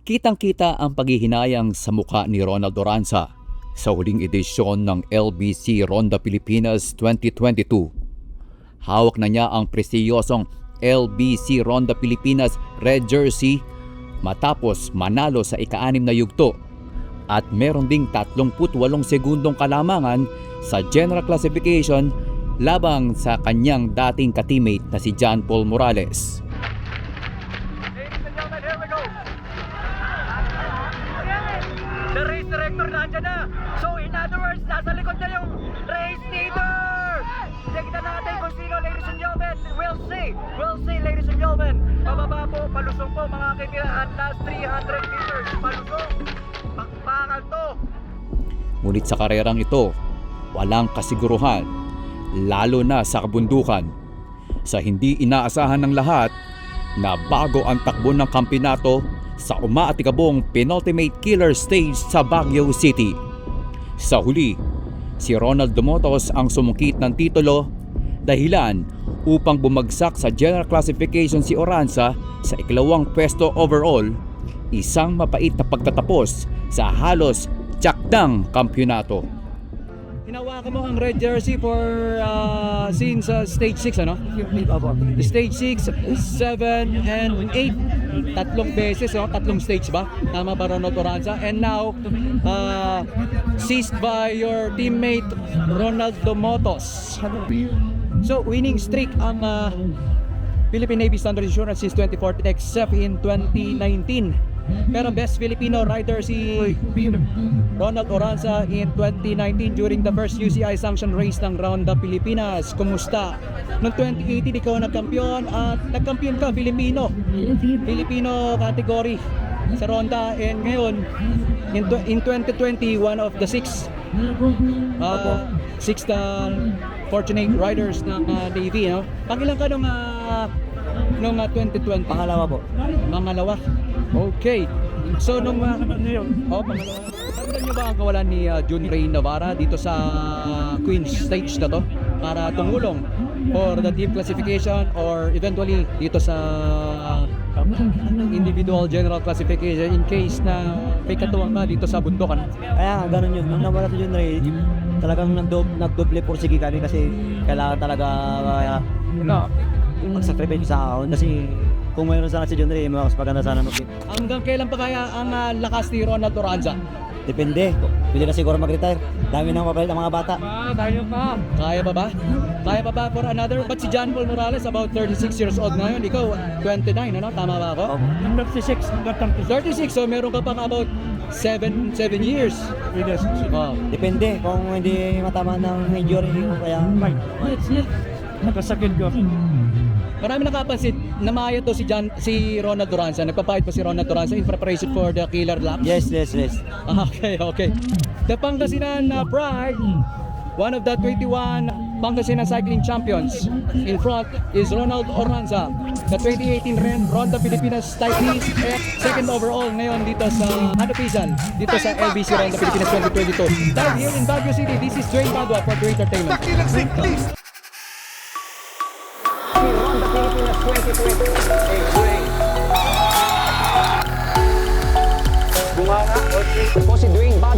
Kitang-kita ang paghihinayang sa mukha ni Ronald Oranza sa huling edisyon ng LBC Ronda Pilipinas 2022. Hawak na niya ang prestiyosong LBC Ronda Pilipinas Red Jersey matapos manalo sa ika-6 na yugto at meron ding 38 segundong kalamangan sa general classification labang sa kanyang dating ka-teammate na si John Paul Morales. The race director nandiyan na. So in other words, nasa likod na yung race leader. Tignan natin kung sino, ladies and gentlemen. We'll see, ladies and gentlemen. Pababa po, palusong po mga kaibigan. At last 300 meters, palusong. Pakpakan to. Ngunit sa karerang ito, walang kasiguruhan, lalo na sa kabundukan. Sa hindi inaasahan ng lahat, na bago ang takbo ng kampyonato sa umaatikabong penultimate killer stage sa Baguio City. Sa huli, si Ronald Dumotos ang sumungkit ng titulo dahilan upang bumagsak sa general classification si Oranza sa ikalawang pwesto overall, isang mapait na pagtatapos sa halos tiyakdang kampyonato. Hinawakan mo ang red jersey for since stage 6, ano? Stage 6, 7, and 8. Tatlong beses, no? Tatlong stage ba? Tama ba, Ronald Oranza? And now, seized by your teammate Ronald Dumotos. So, winning streak ang Philippine Navy Standard Insurance since 2014 except in 2019. Pero best Filipino rider si Ronald Oranza in 2019 during the first UCI sanction race ng Ronda Pilipinas. Kumusta? Noong 2018 ikaw nagkampiyon at nagkampiyon ka Filipino category sa Ronda, and ngayon in 2020 one of the sixth fortunate riders ng Navy, no? Pangilan ka nung 2020? Pangalawa po. Pangalawa. Okay. So nung pangalawa. Tanda niyo ba ang kawalan ni June Ray Navarra dito sa Queen's stage na to para tumulong for the team classification or eventually dito sa individual general classification in case na may katuwang ka dito sa bundukan? Kaya nga, ganun yun. Nung nawala si John Ray, talagang nagdoble porsige kami kasi kailangan talaga mag-sacrifice sa ahon. Kasi kung mayroon sana si John Ray, mas maganda sana mag-fit. Hanggang kailan pa kaya ang lakas ni Ronald Oranza? Depende. Pwede na siguro mag-retire. Dami nang mapalit ang mga bata. Kaya pa. Kaya pa ba? Kaya pa ba for another? But si John Paul Morales about 36 years old ngayon. Ikaw 29, ano? Tama ba ako? 36. So meron ka pang about 7 years. Oh. Depende kung hindi matama ng injury o kaya Nakasakit ko. Marami nakapansin, namaya to si Ronald Oranza. Nagpapahid pa si Ronald Oranza in preparation for the killer laps. Yes. Okay. The Pangasinan Pride, one of the 21 Pangasinan cycling champions. In front is Ronald Oranza, the 2018 Ronda Pilipinas Cyclist, second overall ngayon dito sa Hanapisan, dito sa LBC Ronda Pilipinas 2022. Live here in Baguio City, this is Dwayne Padua for Great Entertainment. Ronda Pilipinas 2022. Bunganga, po si Dwayne Padua.